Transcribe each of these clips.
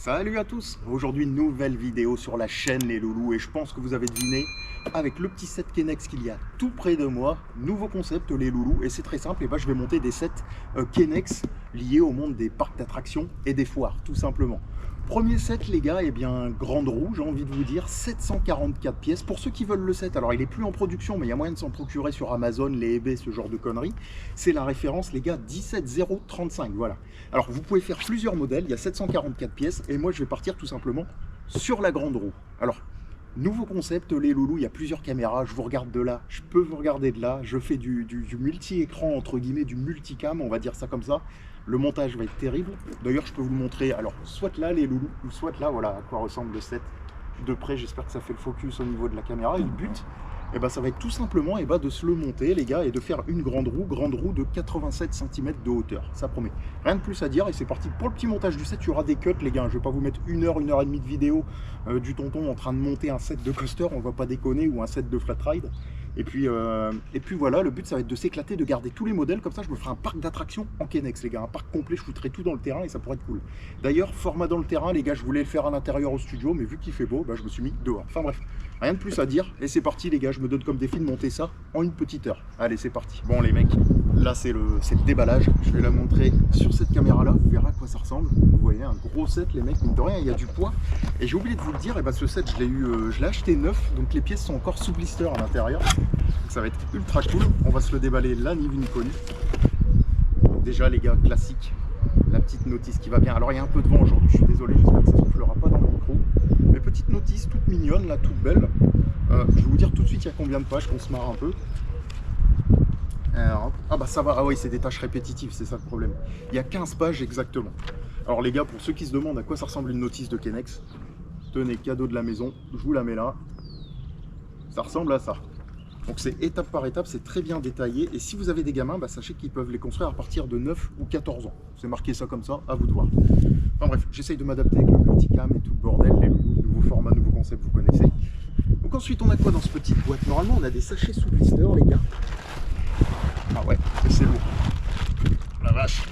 Salut à tous! Aujourd'hui, nouvelle vidéo sur la chaîne les loulous et je pense que vous avez deviné avec le petit set Kennex qu'il y a tout près de moi, nouveau concept les loulous et c'est très simple, et ben, je vais monter des sets Kennex liés au monde des parcs d'attractions et des foires tout simplement. Premier set les gars, et bien grande roue, j'ai envie de vous dire, 744 pièces. Pour ceux qui veulent le set, alors il est plus en production mais il y a moyen de s'en procurer sur Amazon, les eBay, ce genre de conneries. C'est la référence les gars 17035, voilà. Alors vous pouvez faire plusieurs modèles, il y a 744 pièces et moi je vais partir tout simplement sur la grande roue. Alors nouveau concept les loulous, il y a plusieurs caméras, je vous regarde de là, je peux vous regarder de là, je fais du multi-écran entre guillemets, du multicam, on va dire ça comme ça. Le montage va être terrible. D'ailleurs, je peux vous le montrer. Alors, soit là, les loulous, ou soit là, voilà à quoi ressemble le set de près. J'espère que ça fait le focus au niveau de la caméra. Et le but, eh ben, ça va être tout simplement de se le monter, les gars, et de faire une grande roue de 87 cm de hauteur. Ça promet. Rien de plus à dire. Et c'est parti pour le petit montage du set. Il y aura des cuts, les gars. Je ne vais pas vous mettre une heure et demie de vidéo du tonton en train de monter un set de coaster. On va pas déconner, ou un set de flat ride. Et puis voilà, le but ça va être de s'éclater, de garder tous les modèles, comme ça je me ferai un parc d'attractions en Kennex les gars, un parc complet, je foutrai tout dans le terrain et ça pourrait être cool. D'ailleurs, format dans le terrain les gars, je voulais le faire à l'intérieur au studio, mais vu qu'il fait beau, bah, je me suis mis dehors. Enfin bref, rien de plus à dire, et c'est parti les gars, je me donne comme défi de monter ça en une petite heure. Allez c'est parti. Bon les mecs, là c'est le déballage, je vais la montrer sur cette caméra là, vous verrez à quoi ça ressemble. Vous voyez, un gros set les mecs, mine de rien, il y a du poids. Et j'ai oublié de vous le dire, et bah, ce set je l'ai acheté neuf, donc les pièces sont encore sous blister à l'intérieur. Ça va être ultra cool, on va se le déballer là, ni vu ni connu. Donc déjà les gars, classique, la petite notice qui va bien. Alors il y a un peu de vent aujourd'hui, je suis désolé, j'espère que ça ne soufflera pas dans le micro. Mais petite notice toute mignonne, là, toute belle. Je vais vous dire tout de suite il y a combien de pages, qu'on se marre un peu. Alors, ah bah ça va, ah oui c'est des tâches répétitives, c'est ça le problème. Il y a 15 pages exactement. Alors les gars, pour ceux qui se demandent à quoi ça ressemble une notice de Kennex, tenez, cadeau de la maison, je vous la mets là. Ça ressemble à ça. Donc c'est étape par étape, c'est très bien détaillé. Et si vous avez des gamins, bah, sachez qu'ils peuvent les construire à partir de 9 ou 14 ans. C'est marqué ça comme ça, à vous de voir. Enfin bref, j'essaye de m'adapter avec le multicam et tout le bordel, les nouveaux formats, nouveaux concepts, vous connaissez. Donc ensuite, on a quoi dans ce petite boîte? Normalement, on a des sachets sous blister, les gars. Ah ouais, c'est lourd. La vache.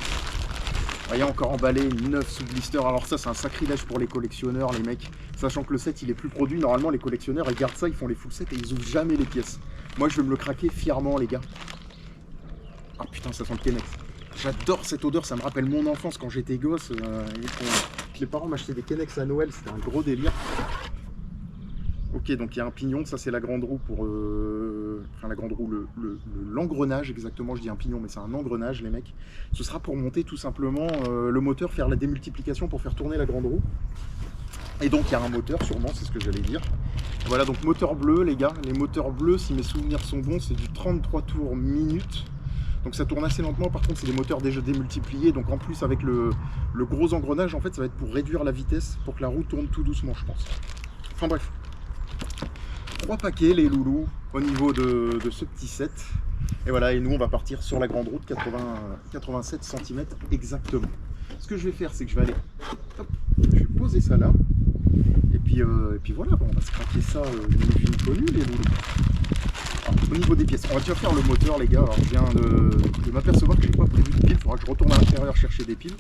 Voyez, encore emballé, 9 sous blister. Alors ça, c'est un sacrilège pour les collectionneurs, les mecs. Sachant que le set, il est plus produit. Normalement, les collectionneurs, ils gardent ça, ils font les full sets et ils ouvrent jamais les pièces. Moi, je vais me le craquer fièrement, les gars. Ah putain, ça sent le Kennex. J'adore cette odeur, ça me rappelle mon enfance quand j'étais gosse. Les parents m'achetaient des Kennex à Noël, c'était un gros délire. Ok, donc il y a un pignon, ça c'est la grande roue pour... Enfin la grande roue, l'engrenage exactement, je dis un pignon mais c'est un engrenage les mecs. Ce sera pour monter tout simplement le moteur, faire la démultiplication pour faire tourner la grande roue. Et donc il y a un moteur sûrement, c'est ce que j'allais dire. Voilà, donc moteur bleu les gars, les moteurs bleus si mes souvenirs sont bons c'est du 33 tours minute. Donc ça tourne assez lentement, par contre c'est des moteurs déjà démultipliés, donc en plus avec le gros engrenage en fait ça va être pour réduire la vitesse, pour que la roue tourne tout doucement je pense. Enfin bref. 3 paquets les loulous au niveau de ce petit set. Et voilà, et nous on va partir sur la grande route 87 cm exactement. Ce que je vais faire c'est que je vais aller, hop, je vais poser ça là. Et puis voilà, bon, on va se craquer ça ni connu les loulous. Alors, au niveau des pièces, on va déjà faire le moteur les gars. Alors je viens de m'apercevoir que j'ai pas prévu de piles, il faudra que je retourne à l'intérieur chercher des piles.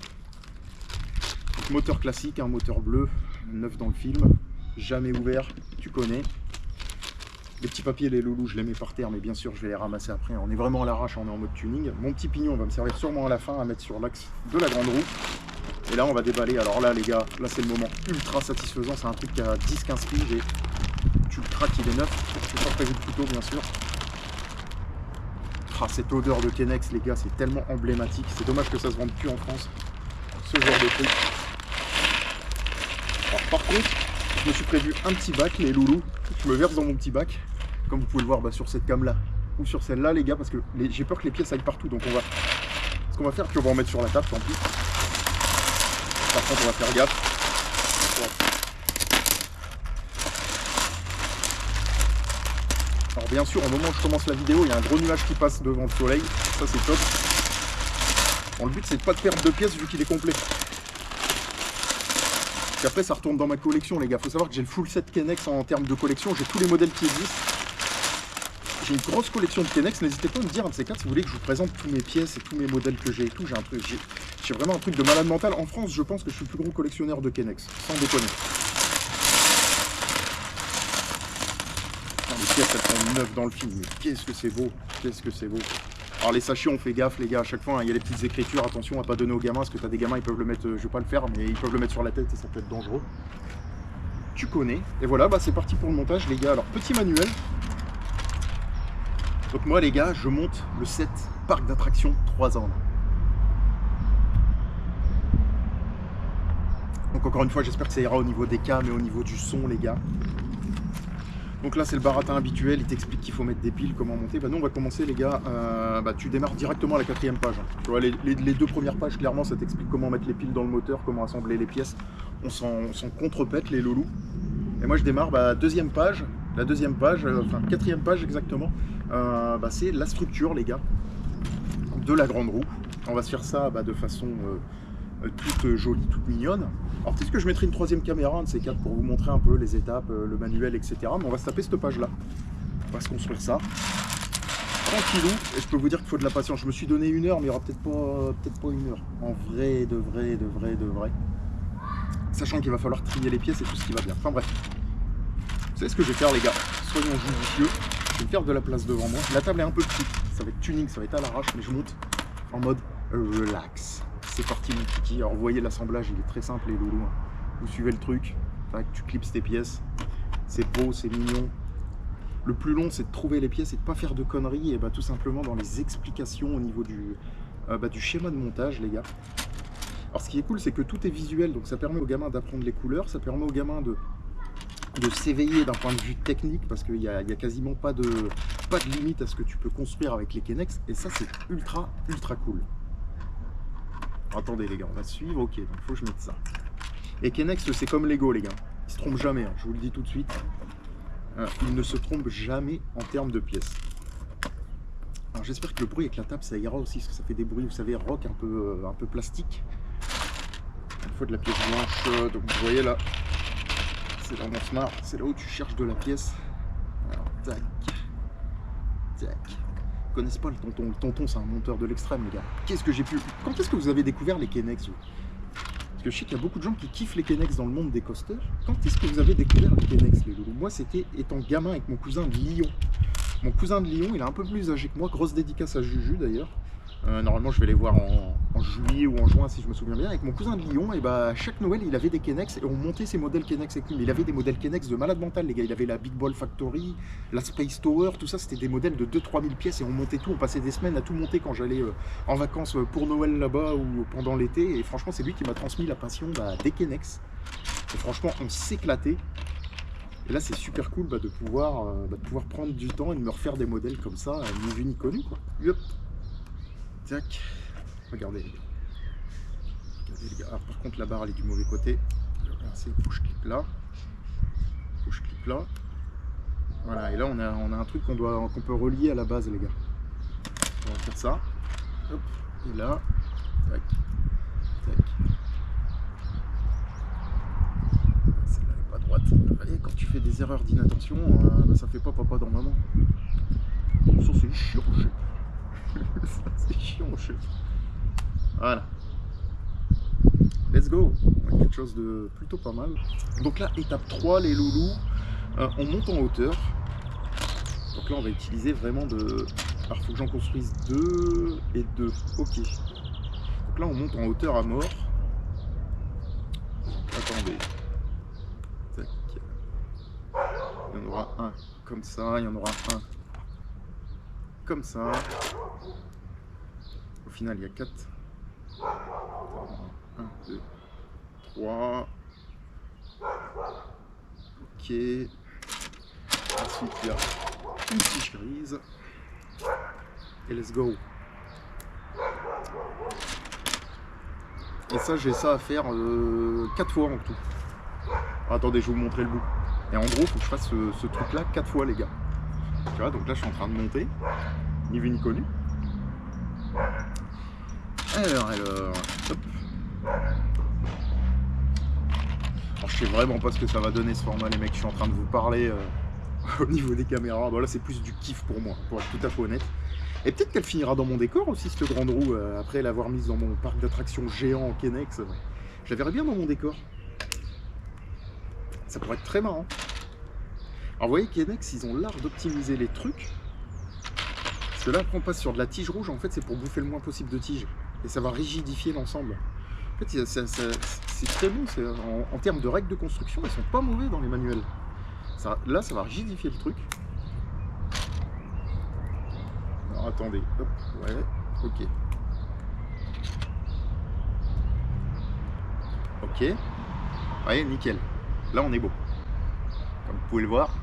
Donc, moteur classique, un moteur bleu, neuf dans le film, jamais ouvert, tu connais. Les petits papiers, les loulous, je les mets par terre, mais bien sûr, je vais les ramasser après. On est vraiment à l'arrache, on est en mode tuning. Mon petit pignon va me servir sûrement à la fin à mettre sur l'axe de la grande roue. Et là, on va déballer. Alors là, les gars, là, c'est le moment ultra satisfaisant. C'est un truc qui a 10-15 piges et tu le craques, il est neuf. Je n'ai pas prévu de couteau, bien sûr. Ah, cette odeur de Kennex, les gars, c'est tellement emblématique. C'est dommage que ça se vende plus en France, ce genre de truc. Alors, par contre, je me suis prévu un petit bac, les loulous. Je me verse dans mon petit bac. Comme vous pouvez le voir sur cette cam là ou sur celle là les gars, parce que j'ai peur que les pièces aillent partout, donc ce qu'on va faire, puis on va en mettre sur la table tant pis. Par contre on va faire gaffe. Alors bien sûr au moment où je commence la vidéo il y a un gros nuage qui passe devant le soleil, ça c'est top. Bon, le but c'est de pas de perdre de pièces vu qu'il est complet. Puis après ça retourne dans ma collection les gars, faut savoir que j'ai le full set Kennex en termes de collection, j'ai tous les modèles qui existent. J'ai une grosse collection de Kennex, n'hésitez pas à me dire un de ces quatre si vous voulez que je vous présente tous mes pièces et tous mes modèles que j'ai et tout. J'ai vraiment un truc de malade mental. En France, je pense que je suis le plus gros collectionneur de Kennex, sans déconner. Ah, les pièces, elles sont neuves dans le film, mais qu'est-ce que c'est beau, qu'est-ce que c'est beau. Alors les sachets, on fait gaffe les gars, à chaque fois, hein, il y a les petites écritures, attention à pas donner aux gamins, parce que t'as des gamins, ils peuvent le mettre, je vais pas le faire, mais ils peuvent le mettre sur la tête et ça peut être dangereux. Tu connais, et voilà, bah c'est parti pour le montage les gars. Alors petit manuel. Donc moi les gars, je monte le set parc d'attractions 3 ans. Donc encore une fois, j'espère que ça ira au niveau des cams et au niveau du son les gars. Donc là c'est le baratin habituel, il t'explique qu'il faut mettre des piles, comment monter. Bah nous on va commencer les gars, tu démarres directement à la 4e page. Tu vois, les 2 premières pages clairement ça t'explique comment mettre les piles dans le moteur, comment assembler les pièces. On s'en contrepète les loulous. Et moi je démarre, 2e page, la 2e page, enfin 4e page exactement, c'est la structure les gars, de la grande roue. On va se faire ça de façon toute jolie, toute mignonne. Alors peut-être que je mettrai une 3e caméra, un de ces quatre, pour vous montrer un peu les étapes, le manuel, etc. Mais on va se taper cette page là. On va se construire ça. Tranquillou, et je peux vous dire qu'il faut de la patience. Je me suis donné 1 heure, mais il n'y aura peut-être pas 1 heure. En vrai, de vrai. Sachant qu'il va falloir trier les pièces et tout ce qui va bien. Enfin bref. Vous savez ce que je vais faire les gars? Soyons judicieux. Je vais me faire de la place devant moi. La table est un peu petite. Ça va être tuning, ça va être à l'arrache, mais je monte en mode relax. C'est parti mon kiki. Alors vous voyez l'assemblage, il est très simple les loulous. Vous suivez le truc. Tu clipses tes pièces. C'est beau, c'est mignon. Le plus long, c'est de trouver les pièces et de ne pas faire de conneries. Et tout simplement dans les explications au niveau du schéma de montage les gars. Alors ce qui est cool, c'est que tout est visuel, donc ça permet aux gamins d'apprendre les couleurs, ça permet aux gamins de s'éveiller d'un point de vue technique, parce qu'il n'y a quasiment pas de limite à ce que tu peux construire avec les Kennex, et ça c'est ultra cool. Attendez les gars, on va suivre, ok, donc il faut que je mette ça. Et Kennex c'est comme Lego les gars, ils se trompent jamais, hein, je vous le dis tout de suite, ils ne se trompent jamais en termes de pièces. Alors j'espère que le bruit avec la table ça ira aussi, parce que ça fait des bruits, vous savez, rock un peu plastique. Il faut de la pièce blanche, donc vous voyez là, c'est dans mon smart, c'est là où tu cherches de la pièce. Alors tac, tac. Ils connaissent pas le tonton. Le tonton c'est un monteur de l'extrême les gars. Qu'est-ce que j'ai pu... Quand est-ce que vous avez découvert les Kennex vous? Parce que je sais qu'il y a beaucoup de gens qui kiffent les Kennex dans le monde des coasters. Quand est-ce que vous avez découvert les Kennex les loulous? Moi c'était étant gamin avec mon cousin de Lyon. Mon cousin de Lyon, il est un peu plus âgé que moi, grosse dédicace à Juju d'ailleurs. Normalement je vais les voir en juillet ou en juin si je me souviens bien. Avec mon cousin de Lyon, et chaque Noël il avait des Kennex et on montait ses modèles Kennex avec lui. Mais il avait des modèles Kennex de malade mental les gars. Il avait la Big Ball Factory, la Space Tower, tout ça c'était des modèles de 2-3 000 pièces et on montait tout. On passait des semaines à tout monter quand j'allais en vacances pour Noël là-bas ou pendant l'été. Et franchement c'est lui qui m'a transmis la passion des Kennex. Et franchement on s'éclatait. Et là c'est super cool de pouvoir prendre du temps et de me refaire des modèles comme ça, ni vu ni connu quoi. Hop. Tac. Regardez les gars. Alors, par contre la barre elle est du mauvais côté. Il faut que je clique là. Voilà, et là on a un truc qu'on peut relier à la base les gars. On va faire ça. Hop. Et là. Tac. Tac. Celle-là n'est pas droite. Et quand tu fais des erreurs d'inattention, ça fait pas papa dans maman. Ça c'est chiant, chef. Ça c'est chiant, chef. Voilà. Let's go. On a quelque chose de plutôt pas mal. Donc là, étape 3, les loulous. On monte en hauteur. Donc là, on va utiliser vraiment de... Alors, il faut que j'en construise 2 et 2. Ok. Donc là, on monte en hauteur à mort. Attendez. Tac. Il y en aura un comme ça. Il y en aura un comme ça. Au final, il y a 4. 1, 2, 3. Ok. Ensuite, il y a une tige grise. Et let's go. Et ça, j'ai ça à faire 4 fois en tout. Attendez, je vais vous montrer le bout. Et en gros, il faut que je fasse ce truc-là 4 fois, les gars. Tu vois, donc là, je suis en train de monter. Ni vu ni connu. Alors, hop. Alors, je sais vraiment pas ce que ça va donner ce format, les mecs. Je suis en train de vous parler au niveau des caméras. Bon là c'est plus du kiff pour moi, pour être tout à fait honnête. Et peut-être qu'elle finira dans mon décor aussi, cette grande roue, après l'avoir mise dans mon parc d'attractions géant en Kennex. Je la verrais bien dans mon décor. Ça pourrait être très marrant. Alors vous voyez, Kennex, ils ont l'art d'optimiser les trucs. Parce que là, après on passe sur de la tige rouge, en fait c'est pour bouffer le moins possible de tige. Et ça va rigidifier l'ensemble. En fait, c'est très bon, en termes de règles de construction, ils sont pas mauvais dans les manuels. Là, ça va rigidifier le truc. Alors attendez, hop, ouais, ok. Ok, vous voyez, nickel. Là, on est beau. Comme vous pouvez le voir.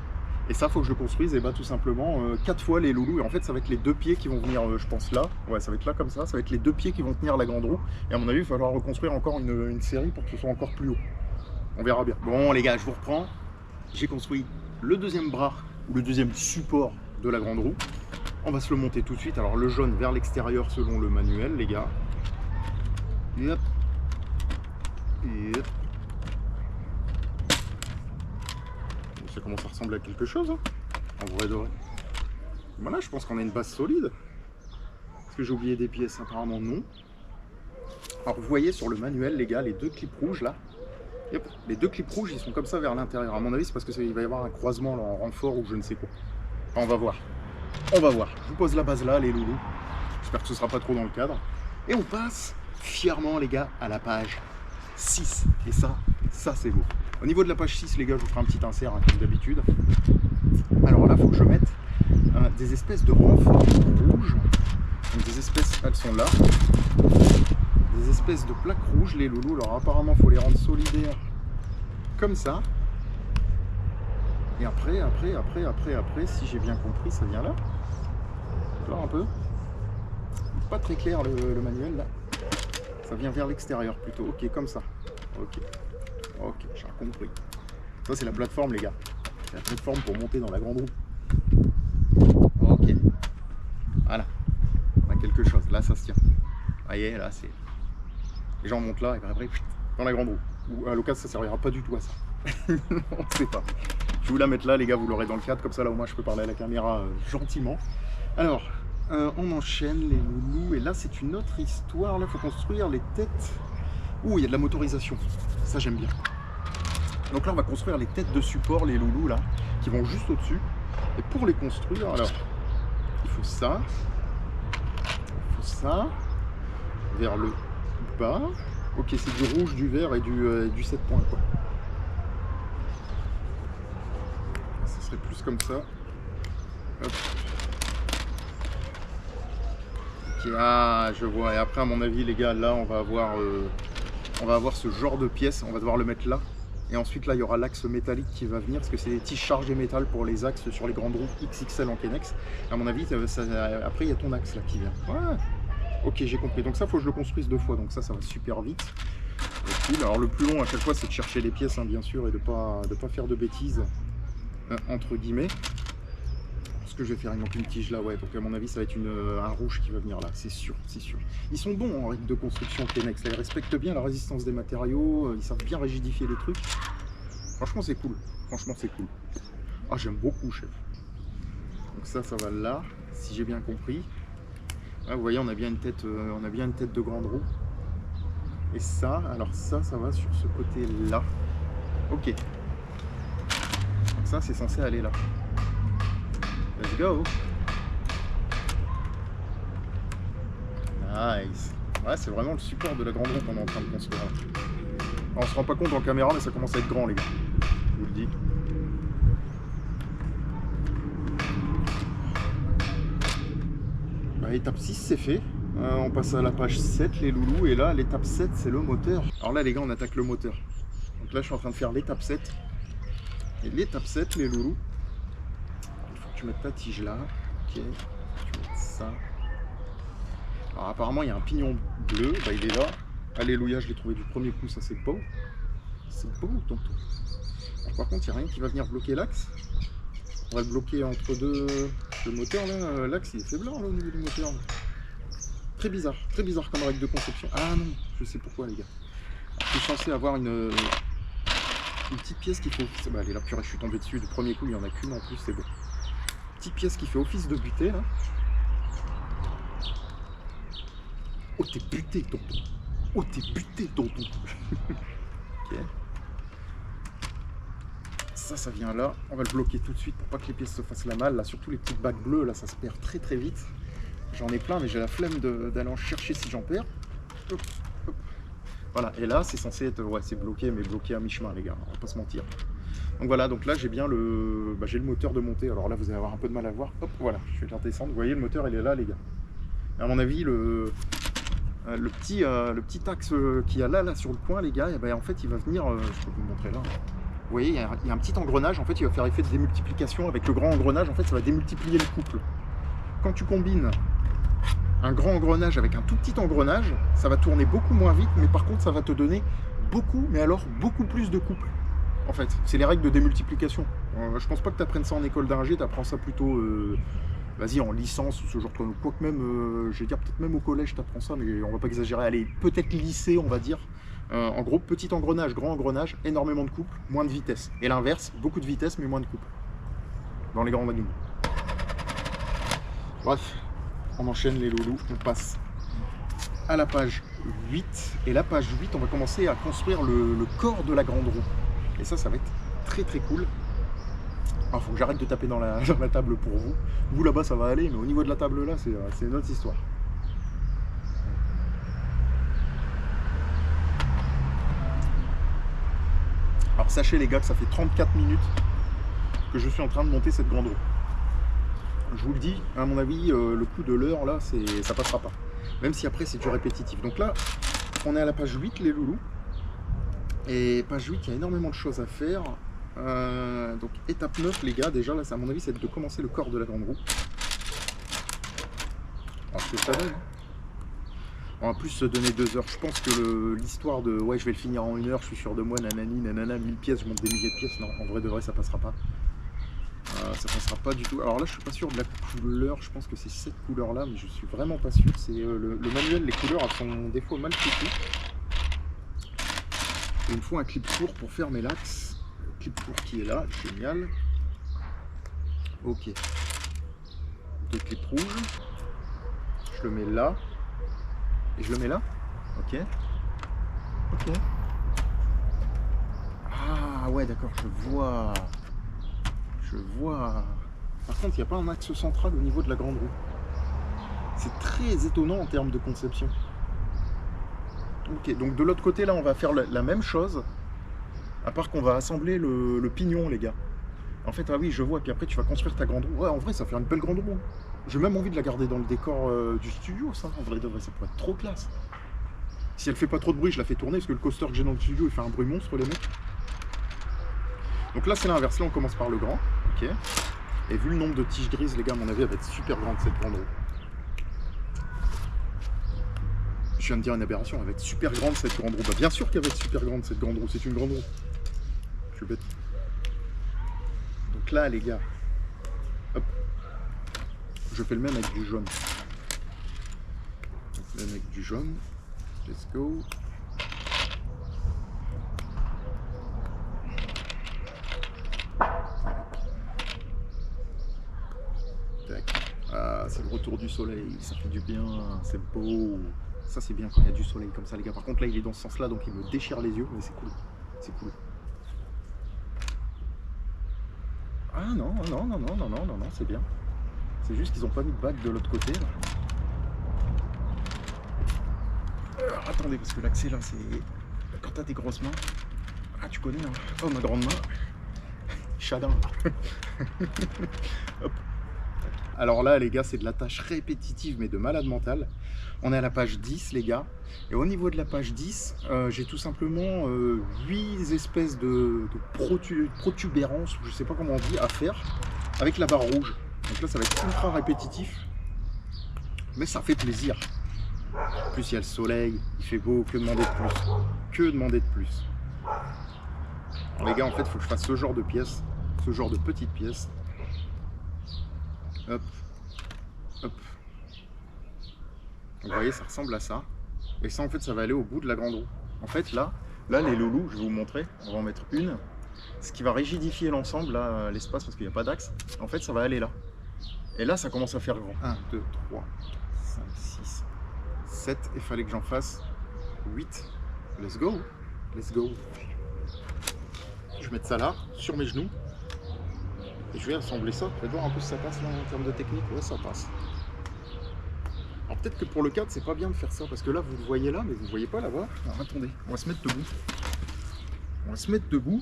Et ça, faut que je construise, et bah tout simplement 4 fois les loulous. Et en fait, ça va être les 2 pieds qui vont venir, je pense là. Ouais, ça va être là comme ça. Ça va être les 2 pieds qui vont tenir la grande roue. Et à mon avis, il va falloir reconstruire encore une série pour que ce soit encore plus haut. On verra bien. Bon, les gars, je vous reprends. J'ai construit le deuxième bras, ou le deuxième support de la grande roue. On va se le monter tout de suite. Alors, le jaune vers l'extérieur selon le manuel, les gars. Et hop. Et hop. Ça commence à ressembler à quelque chose, hein, en vrai de vrai. Voilà, je pense qu'on a une base solide. Est-ce que j'ai oublié des pièces? Apparemment non. Alors vous voyez sur le manuel, les gars, les 2 clips rouges là, yep, les 2 clips rouges ils sont comme ça vers l'intérieur. À mon avis c'est parce qu'il va y avoir un croisement là, en renfort ou je ne sais quoi. Enfin, on va voir. On va voir. Je vous pose la base là, les loulous. J'espère que ce sera pas trop dans le cadre. Et on passe fièrement, les gars, à la page 6. Et ça c'est beau. Au niveau de la page 6, les gars, je vous ferai un petit insert, hein, comme d'habitude. Alors là, il faut que je mette des espèces de renforts rouges. Donc des espèces, elles sont là. Des espèces de plaques rouges, les loulous. Alors apparemment, il faut les rendre solidaires comme ça. Et après, si j'ai bien compris, ça vient là. Là un peu. Pas très clair le manuel, là. Ça vient vers l'extérieur plutôt. Ok, comme ça. Ok. Ok, j'ai compris. Ça, c'est la plateforme, les gars. C'est la plateforme pour monter dans la grande roue. Ok. Voilà. On a quelque chose. Là, ça se tient. Vous voyez, là, c'est... Les gens montent là et après, dans la grande roue. Ou à l'occasion, ça servira pas du tout à ça. On ne sait pas. Je vais vous la mettre là, les gars, vous l'aurez dans le cadre. Comme ça, là, au moins, je peux parler à la caméra gentiment. Alors, on enchaîne les loulous. Et là, c'est une autre histoire. Là, il faut construire les têtes. Ouh, il y a de la motorisation. Ça, j'aime bien. Donc là, on va construire les têtes de support, les loulous, là, qui vont juste au-dessus. Et pour les construire, alors, il faut ça. Il faut ça. Vers le bas. Ok, c'est du rouge, du vert et du 7 points, quoi. Ça serait plus comme ça. Hop. Ok, ah, je vois. Et après, à mon avis, les gars, là, on va avoir ce genre de pièce. On va devoir le mettre là. Et ensuite, là, il y aura l'axe métallique qui va venir, parce que c'est des tiges chargées métal pour les axes sur les grandes roues XXL en Kennex. À mon avis, après, il y a ton axe là qui vient. Ouais. Ok, j'ai compris. Donc ça, faut que je le construise 2 fois. Donc ça va super vite. Cool. Alors le plus long à chaque fois, c'est de chercher les pièces, hein, bien sûr, et de pas faire de bêtises, entre guillemets. Ce que je vais faire, il manque une tige là, ouais. Donc à mon avis, ça va être un rouge qui va venir là, c'est sûr, c'est sûr. Ils sont bons en règle de construction Kennex. Là, ils respectent bien la résistance des matériaux. Ils savent bien rigidifier les trucs. Franchement, c'est cool. Franchement, c'est cool. Ah, j'aime beaucoup, chef. Donc ça va là, si j'ai bien compris. Là, vous voyez, on a bien une tête de grande roue. Et ça, alors ça va sur ce côté-là. Ok. Donc ça, c'est censé aller là. Let's go. Nice. Ouais, c'est vraiment le support de la grande roue qu'on est en train de construire. Alors, on se rend pas compte en caméra, mais ça commence à être grand, les gars. Je vous le dis. Bah, étape 6, c'est fait. On passe à la page 7, les loulous. Et là, l'étape 7, c'est le moteur. Alors là, les gars, on attaque le moteur. Donc là, je suis en train de faire l'étape 7. Et l'étape 7, les loulous. Il faut que tu mettes ta tige là. Ok. Tu mets ça. Alors apparemment, il y a un pignon bleu. Bah, il est là. Alléluia, je l'ai trouvé du premier coup. Ça, c'est beau. C'est beau, tonton. Alors, par contre, il n'y a rien qui va venir bloquer l'axe. On va le bloquer entre deux moteurs là. L'axe, il est faiblard là, au niveau du moteur. Là. Très bizarre comme règle de conception. Ah non, je sais pourquoi, les gars. Je suis censé avoir une une petite pièce qui fait office... Bah, allez, là, purée, je suis tombé dessus du premier coup, il n'y en a qu'une en plus, c'est bon. Petite pièce qui fait office de butée, là. Oh, t'es buté, tonton. Oh, t'es buté, tonton. Ok. Ça vient là. On va le bloquer tout de suite pour pas que les pièces se fassent la malle. Là, surtout les petites bagues bleues, là, ça se perd très très vite. J'en ai plein, mais j'ai la flemme d'aller en chercher si j'en perds. Hop, hop. Voilà, et là, c'est censé être... Ouais, c'est bloqué, mais bloqué à mi-chemin, les gars. On va pas se mentir. Donc voilà, donc là, j'ai bien le... Bah, j'ai le moteur de montée. Alors là, vous allez avoir un peu de mal à voir. Hop, voilà, je vais le redescendre. Vous voyez, le moteur, il est là, les gars. Et à mon avis, le petit axe qu'il y a là sur le coin, les gars, et ben, en fait, il va venir... je peux vous montrer là. Vous voyez, il y a un petit engrenage. En fait, il va faire effet de démultiplication. Avec le grand engrenage, en fait, ça va démultiplier le couple. Quand tu combines un grand engrenage avec un tout petit engrenage, ça va tourner beaucoup moins vite, mais par contre, ça va te donner beaucoup, mais alors beaucoup plus de couple. En fait, c'est les règles de démultiplication. Je pense pas que tu apprennes ça en école d'ingé, tu apprends ça plutôt, vas-y, en licence ou ce genre de... Quoique même, je vais dire peut-être même au collège, tu apprends ça, mais on va pas exagérer. Allez, peut-être lycée, on va dire. En gros, petit engrenage, grand engrenage, énormément de couple, moins de vitesse. Et l'inverse, beaucoup de vitesse, mais moins de couple. Dans les grands animaux. Bref, on enchaîne les loulous, on passe à la page 8. Et la page 8, on va commencer à construire le corps de la grande roue. Et ça va être très très cool. Alors, faut que j'arrête de taper dans la table pour vous. Vous là-bas, ça va aller, mais au niveau de la table là, c'est une autre histoire. Alors sachez les gars que ça fait 34 minutes que je suis en train de monter cette grande roue. Je vous le dis, à mon avis, le coup de l'heure là, ça passera pas. Même si après c'est du répétitif. Donc là, on est à la page 8 les loulous. Et page 8, il y a énormément de choses à faire. Donc étape 9 les gars, déjà là, à mon avis, c'est de commencer le corps de la grande roue. Alors ce que ça donne. On va plus se donner 2 heures. Je pense que l'histoire de ouais, je vais le finir en 1 heure, je suis sûr de moi, nanani, nanana, 1000 pièces, je monte des milliers de pièces. Non, en vrai de vrai, ça passera pas. Ça passera pas du tout. Alors là, je suis pas sûr de la couleur. Je pense que c'est cette couleur là, mais je suis vraiment pas sûr. C'est le manuel, les couleurs elles sont des fois mal foutues. Il me faut un clip court pour fermer l'axe. Clip court qui est là, génial. Ok. 2 clips rouges. Je le mets là. Et je le mets là. Ok. Ok. Ah ouais, d'accord, je vois. Je vois. Par contre, il n'y a pas un axe central au niveau de la grande roue. C'est très étonnant en termes de conception. Ok, donc de l'autre côté, là, on va faire la même chose. À part qu'on va assembler le pignon, les gars. En fait, ah oui, je vois. Puis après, tu vas construire ta grande roue. Ouais, en vrai, ça fait une belle grande roue. J'ai même envie de la garder dans le décor du studio, ça. En vrai, ça pourrait être trop classe. Si elle fait pas trop de bruit, je la fais tourner. Parce que le coaster que j'ai dans le studio, il fait un bruit monstre, les mecs. Donc là, c'est l'inverse. Là, on commence par le grand. Ok. Et vu le nombre de tiges grises, les gars, à mon avis, elle va être super grande, cette grande roue. Je viens de dire une aberration, elle va être super grande, cette grande roue. Bah, bien sûr qu'elle va être super grande, cette grande roue. C'est une grande roue. Je suis bête. Donc là, les gars, hop. Je fais le même avec du jaune. Donc, le même avec du jaune. Let's go. Ah, c'est le retour du soleil, ça fait du bien, c'est beau. Ça c'est bien quand il y a du soleil comme ça les gars. Par contre là il est dans ce sens là donc il me déchire les yeux, mais c'est cool. C'est cool. Ah non, non, non, non, non, non, non, non, c'est bien. C'est juste qu'ils n'ont pas mis de bague de l'autre côté là. Attendez, parce que l'accès là c'est... Quand t'as des grosses mains... Ah tu connais hein. Oh ma grande main. Chadin. Hop. Alors là les gars c'est de la tâche répétitive mais de malade mental. On est à la page 10 les gars. Et au niveau de la page 10, j'ai tout simplement 8 espèces de protubérances, je sais pas comment on dit, à faire avec la barre rouge. Donc là ça va être ultra répétitif. Mais ça fait plaisir. En plus il y a le soleil, il fait beau, que demander de plus. Que demander de plus. Alors les gars en fait il faut que je fasse ce genre de pièces, ce genre de petites pièces. Hop, hop. Vous voyez, ça ressemble à ça. Et ça, en fait, ça va aller au bout de la grande roue. En fait, là les loulous, je vais vous montrer. On va en mettre une. ce qui va rigidifier l'ensemble, là, l'espace, parce qu'il n'y a pas d'axe, en fait, ça va aller là. Et là, ça commence à faire grand. 1, 2, 3, 5, 6, 7. Il fallait que j'en fasse 8. Let's go. Let's go. Je vais mettre ça là, sur mes genoux. Et je vais assembler ça. Je vais voir un peu si ça passe là en termes de technique. Ouais, ça passe. Alors peut-être que pour le cadre, c'est pas bien de faire ça. Parce que là, vous le voyez là, mais vous ne voyez pas là-bas. Alors attendez, on va se mettre debout. On va se mettre debout.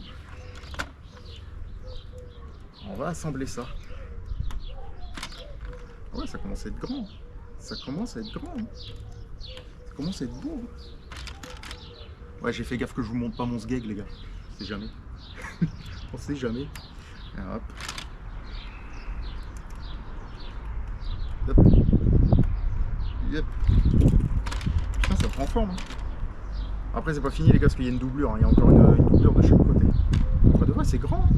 On va assembler ça. Ouais, ça commence à être grand. Ça commence à être grand. Ça commence à être beau. Ouais, j'ai fait gaffe que je vous montre pas mon sgeg, les gars. On sait jamais. On sait jamais. Alors, hop. Hop. Yep. Putain, ça prend forme. Hein. Après, c'est pas fini, les gars, parce qu'il y a une doublure. Hein. Il y a encore une doublure de chaque côté. Enfin, de vrai, c'est grand. Hein.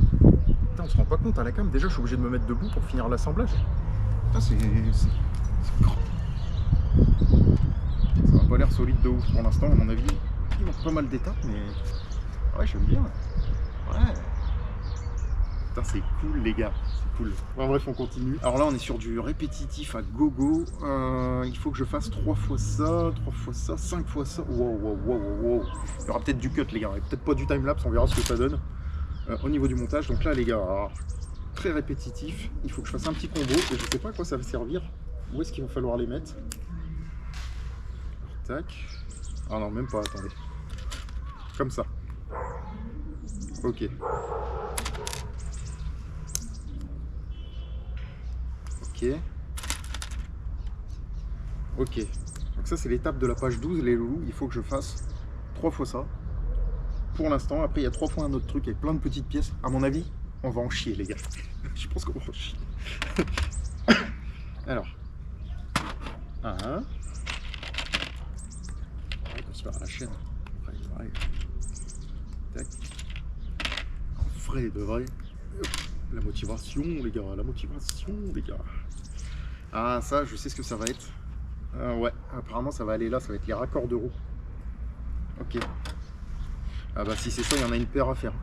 Putain, on se rend pas compte à la cam. Déjà, je suis obligé de me mettre debout pour finir l'assemblage. Putain, c'est grand. Ça n'a pas l'air solide de ouf pour l'instant, à mon avis. Il manque pas mal d'étapes, mais ouais, j'aime bien. Ouais. Putain, c'est cool, les gars. C'est cool. Bon, bref, on continue. Alors là, on est sur du répétitif à gogo. Il faut que je fasse 3 fois ça, 3 fois ça, 5 fois ça. Wow, wow, wow, wow. Il y aura peut-être du cut, les gars. Et peut-être pas du timelapse, on verra ce que ça donne au niveau du montage. Donc là, les gars, alors, très répétitif. Il faut que je fasse un petit combo. Et je sais pas à quoi ça va servir. Où est-ce qu'il va falloir les mettre? Tac. Ah non, même pas, attendez. Comme ça. Ok. Ok. Ok. Donc ça, c'est l'étape de la page 12, les loulous. Il faut que je fasse 3 fois ça. Pour l'instant, après, il y a 3 fois un autre truc avec plein de petites pièces. À mon avis, on va en chier, les gars. Je pense qu'on va en chier. Alors. On va se faire à la chaîne. Tac. En vrai de vrai. La motivation, les gars. La motivation, les gars. Ah, ça, je sais ce que ça va être. Ouais, apparemment, ça va aller là. Ça va être les raccords de roue. Ok. Ah bah, si c'est ça, il y en a une paire à faire.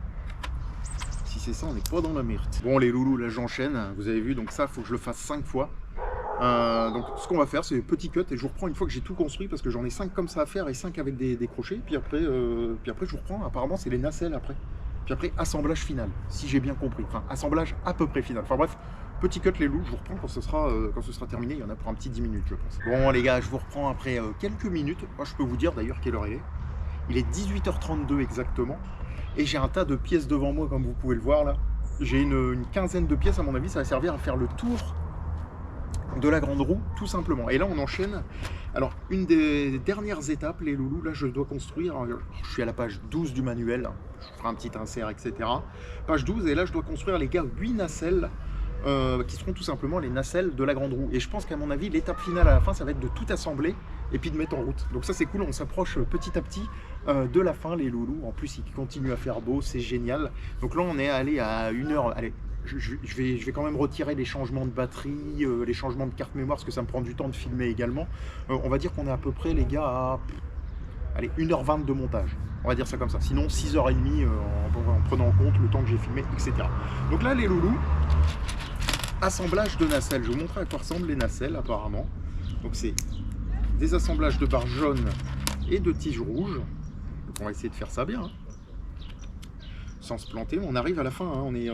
Si c'est ça, on n'est pas dans la merde. Bon, les loulous, là, j'enchaîne. Vous avez vu, donc ça, il faut que je le fasse 5 fois. Donc ce qu'on va faire, c'est petit cut et je vous reprends une fois que j'ai tout construit parce que j'en ai 5 comme ça à faire et 5 avec des crochets. Puis après, je vous reprends. Apparemment, c'est les nacelles après. Puis après, assemblage final, si j'ai bien compris. Enfin, assemblage à peu près final. Enfin bref, petit cut les loups, je vous reprends quand ce sera terminé. Il y en a pour un petit 10 minutes, je pense. Bon, les gars, je vous reprends après quelques minutes. Moi, je peux vous dire d'ailleurs quelle heure il est. Il est 18h32 exactement. Et j'ai un tas de pièces devant moi, comme vous pouvez le voir là. J'ai une quinzaine de pièces, à mon avis, ça va servir à faire le tour de la grande roue, tout simplement. Et là, on enchaîne. Alors, une des dernières étapes, les loulous, là, je dois construire. Je suis à la page 12 du manuel. Je ferai un petit insert, etc. Page 12, et là, je dois construire, les gars, 8 nacelles qui seront tout simplement les nacelles de la grande roue. Et je pense qu'à mon avis, l'étape finale à la fin, ça va être de tout assembler et puis de mettre en route. Donc ça, c'est cool. On s'approche petit à petit de la fin, les loulous. En plus, il continue à faire beau. C'est génial. Donc là, on est allé à 1 heure. Allez. Je vais quand même retirer les changements de batterie, les changements de carte mémoire, parce que ça me prend du temps de filmer également. On va dire qu'on est à peu près, les gars, à allez, 1h20 de montage. On va dire ça comme ça. Sinon, 6h30 en prenant en compte le temps que j'ai filmé, etc. Donc là, les loulous, assemblage de nacelles. Je vais vous montrer à quoi ressemblent les nacelles, apparemment. Donc c'est des assemblages de barres jaunes et de tiges rouges. Donc on va essayer de faire ça bien. Hein. Sans se planter, on arrive à la fin, hein. On est,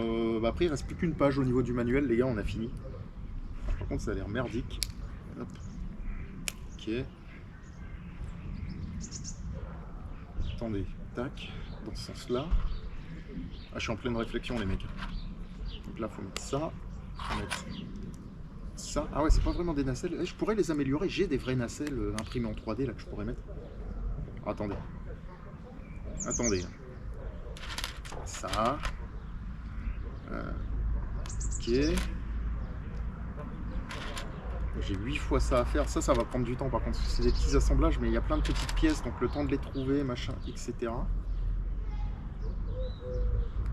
après il ne reste plus qu'une page au niveau du manuel, les gars, on a fini. Par contre ça a l'air merdique. Hop. Ok. Attendez, tac, dans ce sens là. Ah, je suis en pleine réflexion les mecs. Donc là il faut mettre ça, faut mettre ça. Ah ouais, c'est pas vraiment des nacelles, je pourrais les améliorer, j'ai des vraies nacelles imprimées en 3D là que je pourrais mettre. Oh, attendez. Attendez. Ça. Ok. J'ai 8 fois ça à faire. Ça va prendre du temps par contre. C'est des petits assemblages, mais il y a plein de petites pièces, donc le temps de les trouver, machin, etc.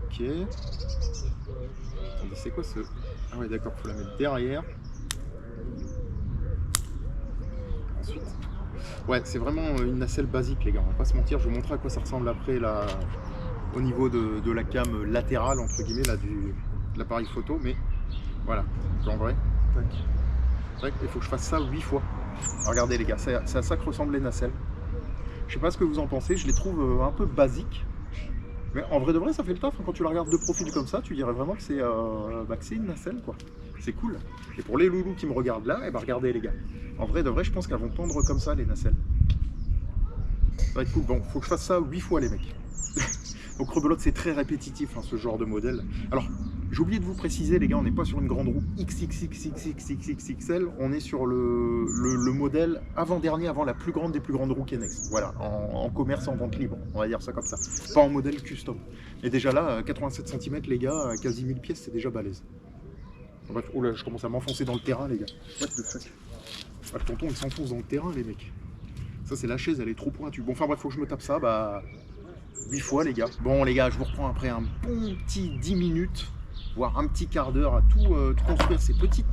Ok. Attendez, c'est quoi ce... Ah ouais, d'accord, faut la mettre derrière. Ensuite. Ouais, c'est vraiment une nacelle basique, les gars. On va pas se mentir. Je vous montrerai à quoi ça ressemble après la au niveau de la cam latérale, entre guillemets, là, de l'appareil photo, mais voilà. En vrai, tac. Tac, il faut que je fasse ça 8 fois. Regardez les gars, c'est à ça que ressemblent les nacelles. Je sais pas ce que vous en pensez, je les trouve un peu basiques. Mais en vrai de vrai, ça fait le taf. Quand tu la regardes de profil comme ça, tu dirais vraiment que c'est une nacelle, quoi. C'est cool. Et pour les loulous qui me regardent là, eh ben regardez les gars. En vrai de vrai, je pense qu'elles vont pendre comme ça, les nacelles. Ça va être cool. Bon, faut que je fasse ça 8 fois, les mecs. Donc rebelote, c'est très répétitif, hein, ce genre de modèle. Alors, j'ai oublié de vous préciser, les gars, on n'est pas sur une grande roue XXXXXXXL, on est sur le modèle avant-dernier, avant la plus grande des plus grandes roues Kennex. Voilà, en commerce, en vente libre, on va dire ça comme ça. Pas en modèle custom. Et déjà là, 87 cm, les gars, quasi 1000 pièces, c'est déjà balèze. Bref, oh là, je commence à m'enfoncer dans le terrain, les gars. What the fuck? Ah, le tonton, il s'enfonce dans le terrain, les mecs. Ça, c'est la chaise, elle est trop pointue. Bon, enfin bref, faut que je me tape ça, 8 fois, les gars. Bon, les gars, je vous reprends après un bon petit 10 minutes, voire un petit quart d'heure à tout construire ces petites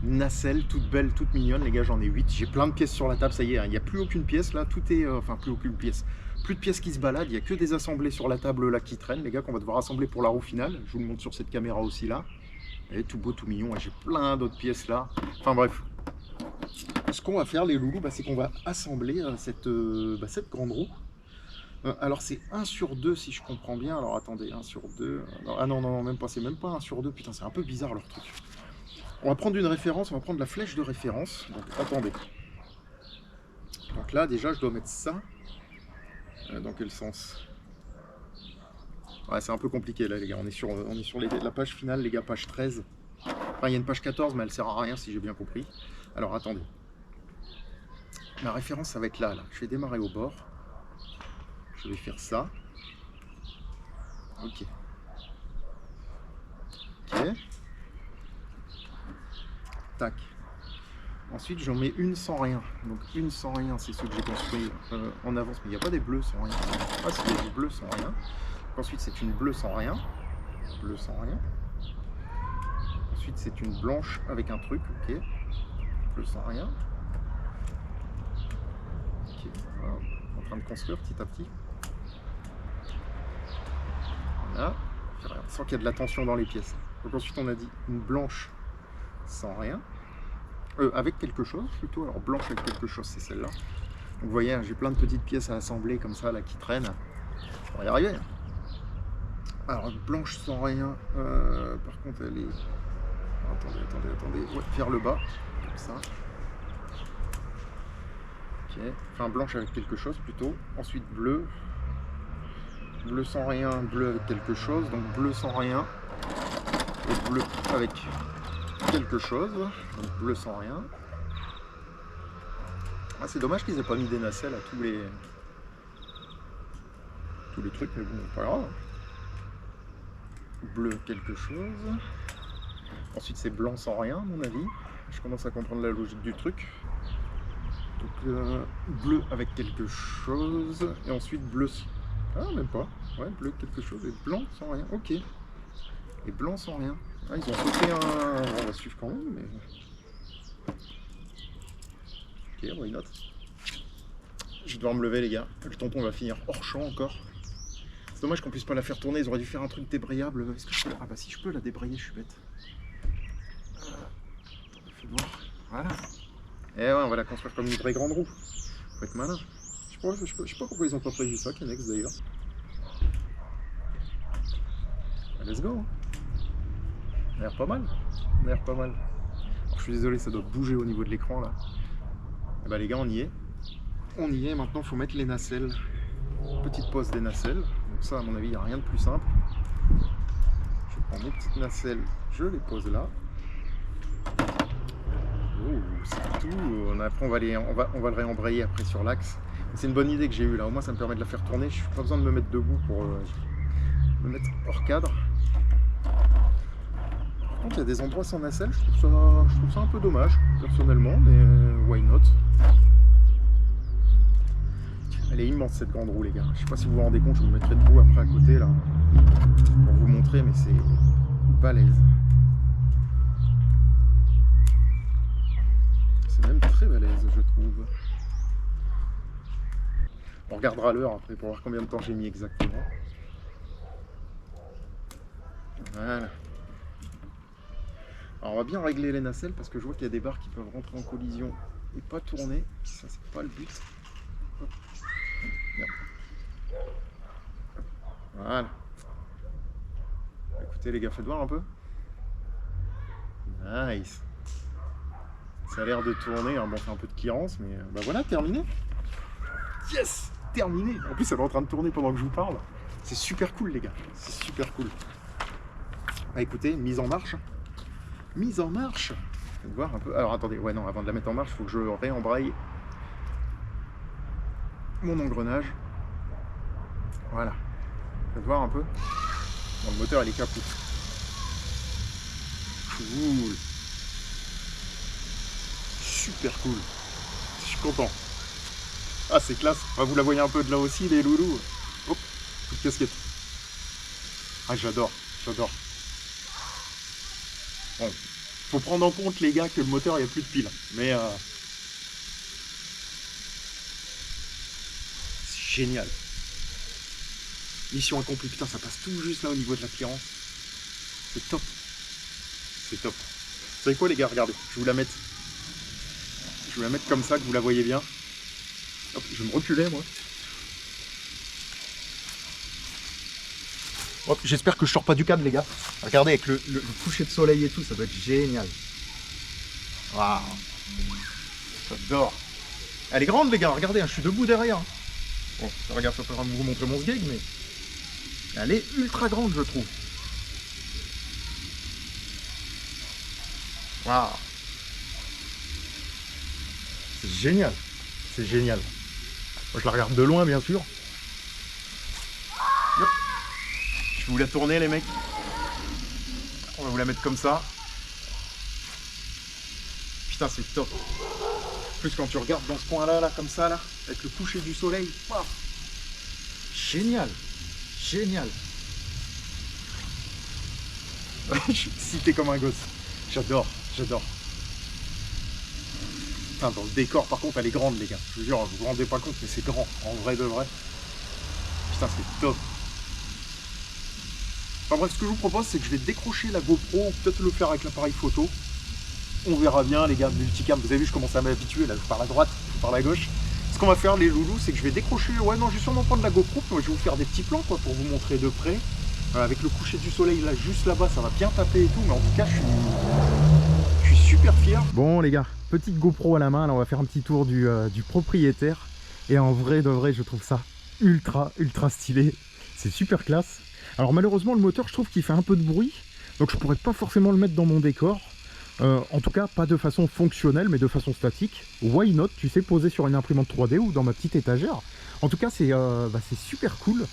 nacelles, toutes belles, toutes mignonnes. Les gars, j'en ai 8. J'ai plein de pièces sur la table, ça y est, hein. Il n'y a plus aucune pièce là, tout est... enfin, plus aucune pièce. Plus de pièces qui se baladent, il n'y a que des assemblées sur la table là qui traînent, les gars, qu'on va devoir assembler pour la roue finale. Je vous le montre sur cette caméra aussi là. Et tout beau, tout mignon. J'ai plein d'autres pièces là. Enfin bref. Ce qu'on va faire, les loulous, c'est qu'on va assembler cette grande roue. Alors c'est 1 sur 2 si je comprends bien. Alors attendez, 1 sur 2. Ah non, non, même pas, c'est même pas 1 sur 2. Putain, c'est un peu bizarre leur truc. On va prendre une référence, on va prendre la flèche de référence. Donc attendez. Donc là, déjà, je dois mettre ça. Dans quel sens? Ouais, c'est un peu compliqué là, les gars. On est sur la page finale, les gars, page 13. Enfin, il y a une page 14, mais elle sert à rien si j'ai bien compris. Alors attendez. Ma référence, ça va être là. Je vais démarrer au bord. Je vais faire ça. Ok. Ok. Tac. Ensuite, j'en mets une sans rien. Donc une sans rien, c'est ceux que j'ai construit en avance. Mais il n'y a pas des bleus sans rien. Ah, c'est des bleus sans rien. Ensuite, c'est une bleue sans rien. Bleu sans rien. Ensuite, c'est une blanche avec un truc. Ok. Bleu sans rien. Ok. Voilà. En train de construire petit à petit. Voilà. On sent qu'il y a de la tension dans les pièces. Donc ensuite, on a dit une blanche sans rien. Avec quelque chose plutôt. Alors blanche avec quelque chose, c'est celle-là. Donc vous voyez, j'ai plein de petites pièces à assembler comme ça là qui traînent. On va y arriver. Alors blanche sans rien. Par contre, elle est. Attendez. Ouais, vers le bas, comme ça. Ok. Enfin blanche avec quelque chose plutôt. Ensuite bleu. Bleu sans rien, bleu avec quelque chose. Donc bleu sans rien. Et bleu avec quelque chose, donc bleu sans rien. Ah, c'est dommage qu'ils aient pas mis des nacelles à tous les trucs, mais bon, pas grave. Bleu quelque chose. Ensuite c'est blanc sans rien à mon avis. Je commence à comprendre la logique du truc. Donc bleu avec quelque chose. Et ensuite bleu. Ah, même pas. Ouais, bleu quelque chose et blanc sans rien. Ok. Et blanc sans rien. Ah, ils ont sauté un... On va suivre quand même, mais... Ok, why not? Je vais devoir me lever, les gars. Le tonton va finir hors champ encore. C'est dommage qu'on puisse pas la faire tourner. Ils auraient dû faire un truc débrayable. Est-ce que je peux... Ah bah si je peux la débrayer, je suis bête. Fais voir. Voilà. Et ouais, on va la construire comme une vraie grande roue. Faut être malin. Je sais pas pourquoi ils ont pas prévu ça, Kennex d'ailleurs. Let's go. On a l'air pas mal. On a l'air pas mal. Alors, je suis désolé, ça doit bouger au niveau de l'écran là. Et bah les gars, on y est. On y est. Maintenant, il faut mettre les nacelles. Petite pose des nacelles. Donc ça, à mon avis, il n'y a rien de plus simple. Je prends mes petites nacelles, je les pose là. Oh, c'est tout. Après, on va le réembrayer après sur l'axe. C'est une bonne idée que j'ai eue là. Au moins, ça me permet de la faire tourner. Je n'ai pas besoin de me mettre debout pour me mettre hors cadre. Par contre, il y a des endroits sans nacelle. Je trouve ça un peu dommage, personnellement, mais why not? Elle est immense cette grande roue, les gars. Je sais pas si vous vous rendez compte, je vous mettrai debout après à côté là pour vous montrer, mais c'est balèze. C'est même très balèze, je trouve. On regardera l'heure après pour voir combien de temps j'ai mis exactement. Voilà. Alors on va bien régler les nacelles parce que je vois qu'il y a des barres qui peuvent rentrer en collision et pas tourner. Ça c'est pas le but. Hop. Voilà. Écoutez les gars, faites voir un peu. Nice. Ça a l'air de tourner, hein. Bon, on fait un peu de clearance, mais bah voilà, terminé. Yes, terminé. En plus, elle est en train de tourner pendant que je vous parle. C'est super cool, les gars. C'est super cool. Ah, écoutez, mise en marche. Mise en marche. Faites voir un peu. Alors, attendez. Ouais, non, avant de la mettre en marche, il faut que je réembraye mon engrenage. Voilà. Faites voir un peu. Bon, le moteur, il est capot. Cool. Super cool. Je suis content. Ah, c'est classe. Ah, vous la voyez un peu de là aussi, les loulous. Hop, toute casquette. Ah, j'adore, j'adore. Bon, faut prendre en compte, les gars, que le moteur, il n'y a plus de piles. Mais c'est génial. Mission accomplie. Putain, ça passe tout juste là au niveau de la clearance. C'est top. C'est top. Vous savez quoi, les gars? Regardez, je vais vous la mettre. Je vais la mettre comme ça, que vous la voyez bien. Hop, je vais me reculer, moi. Hop, j'espère que je sors pas du cadre, les gars. Regardez, avec le coucher de soleil et tout, ça doit être génial. Waouh. J'adore. Elle est grande, les gars. Regardez, je suis debout derrière. Bon, regarde, je peux vous montrer mon sgeg, mais elle est ultra grande, je trouve. Waouh. C'est génial. C'est génial. Moi, je la regarde de loin, bien sûr. Hop. Je vais vous la tourner, les mecs. On va vous la mettre comme ça. Putain, c'est top. En plus, quand tu regardes dans ce coin-là, là, comme ça, là, avec le coucher du soleil, paf. Génial. Génial. Je suis excité comme un gosse. J'adore, j'adore. Putain, dans le décor, par contre, elle est grande, les gars. Je vous jure, vous vous rendez pas compte, mais c'est grand, en vrai de vrai. Putain, c'est top. Enfin bref, ce que je vous propose, c'est que je vais décrocher la GoPro, ou peut-être le faire avec l'appareil photo. On verra bien, les gars, multicam. Vous avez vu, je commence à m'habituer, là, je pars à droite, je pars à gauche. Ce qu'on va faire, les loulous, c'est que je vais décrocher... Ouais, non, je vais sûrement prendre la GoPro, puis moi, je vais vous faire des petits plans, quoi, pour vous montrer de près. Avec le coucher du soleil, là, juste là-bas, ça va bien taper et tout, mais en tout cas, je suis super fier. Bon, les gars, petite GoPro à la main, là, on va faire un petit tour du propriétaire. Et en vrai de vrai, je trouve ça ultra stylé. C'est super classe. Alors malheureusement, le moteur, je trouve qu'il fait un peu de bruit. Donc je pourrais pas forcément le mettre dans mon décor. En tout cas, pas de façon fonctionnelle, mais de façon statique. Why not, tu sais, poser sur une imprimante 3D ou dans ma petite étagère. En tout cas, c'est super cool.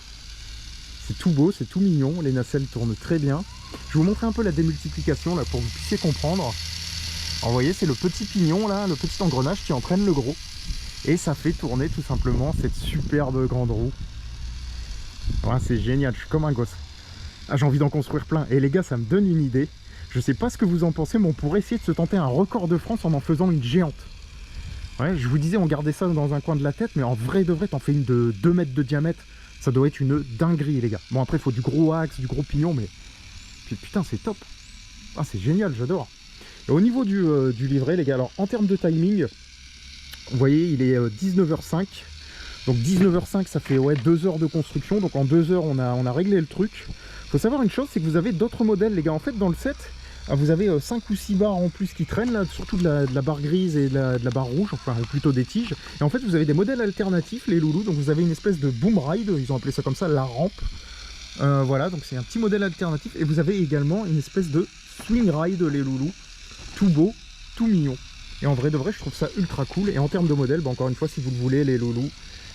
C'est tout beau, c'est tout mignon. Les nacelles tournent très bien. Je vais vous montrer un peu la démultiplication, là, pour que vous puissiez comprendre. Alors, vous voyez, c'est le petit pignon, là, le petit engrenage qui entraîne le gros. Et ça fait tourner tout simplement cette superbe grande roue. Ouais, c'est génial, je suis comme un gosse. Ah, j'ai envie d'en construire plein. Et les gars, ça me donne une idée. Je sais pas ce que vous en pensez, mais on pourrait essayer de se tenter un record de France en faisant une géante. Ouais, je vous disais, on gardait ça dans un coin de la tête, mais en vrai de vrai, t'en fais une de 2 mètres de diamètre. Ça doit être une dinguerie, les gars. Bon, après, il faut du gros axe, du gros pignon, mais... Puis, putain, c'est top. Ah, c'est génial, j'adore. Et au niveau du livret, les gars, alors, en termes de timing, vous voyez, il est 19h05. Donc 19h05, ça fait ouais, 2 heures de construction. Donc en 2 heures, on a réglé le truc. Faut savoir une chose, c'est que vous avez d'autres modèles, les gars. En fait, dans le set, vous avez 5 ou 6 barres en plus qui traînent, là, surtout de la barre grise et de la barre rouge, enfin plutôt des tiges. Et en fait, vous avez des modèles alternatifs, les loulous. Donc vous avez une espèce de boom ride, ils ont appelé ça comme ça, la rampe. Voilà, donc c'est un petit modèle alternatif. Et vous avez également une espèce de swing ride, les loulous. Tout beau, tout mignon. Et en vrai de vrai, je trouve ça ultra cool. Et en termes de modèle, bah, encore une fois, si vous le voulez, les loulous,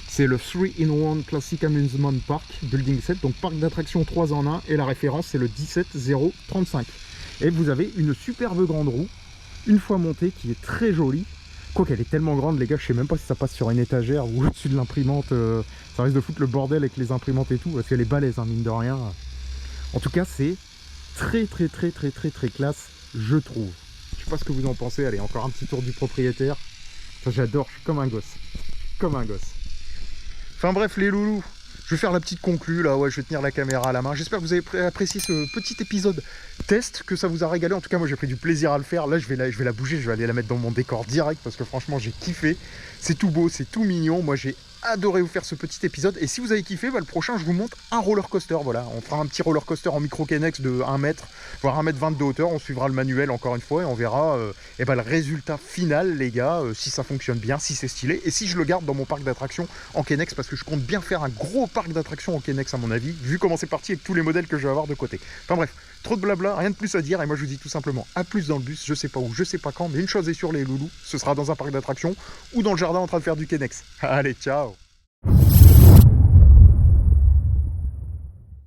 c'est le 3-in-1 Classic Amusement Park Building Set, donc parc d'attractions 3 en 1, et la référence c'est le 17035. Et vous avez une superbe grande roue, une fois montée, qui est très jolie. Quoique elle est tellement grande, les gars, je sais même pas si ça passe sur une étagère ou au-dessus de l'imprimante. Ça risque de foutre le bordel avec les imprimantes et tout, parce qu'elle est balèze, hein, mine de rien. En tout cas, c'est très classe, je trouve. Je sais pas ce que vous en pensez. Allez, encore un petit tour du propriétaire. Enfin, j'adore, je suis comme un gosse. Comme un gosse. Enfin bref, les loulous, Je vais faire la petite conclue là, ouais, je vais tenir la caméra à la main. J'espère que vous avez apprécié ce petit épisode test, que ça vous a régalé. En tout cas, moi j'ai pris du plaisir à le faire. Là, je vais la bouger, je vais aller la mettre dans mon décor direct parce que franchement, j'ai kiffé. C'est tout beau, c'est tout mignon. Moi, j'ai adoré vous faire ce petit épisode. Et si vous avez kiffé, bah, le prochain, je vous montre un roller coaster. Voilà, on fera un petit roller coaster en micro Kenex de 1 mètre, voire 1,20 m de hauteur. On suivra le manuel encore une fois et on verra et bah, le résultat final, les gars, si ça fonctionne bien, si c'est stylé et si je le garde dans mon parc d'attractions en Kenex parce que je compte bien faire un gros parc d'attractions en Kenex à mon avis, vu comment c'est parti avec tous les modèles que je vais avoir de côté. Enfin bref, trop de blabla, rien de plus à dire et moi je vous dis tout simplement à plus dans le bus, je sais pas où, je sais pas quand, mais une chose est sûre les loulous, ce sera dans un parc d'attractions ou dans le jardin en train de faire du Kenex. Allez, ciao.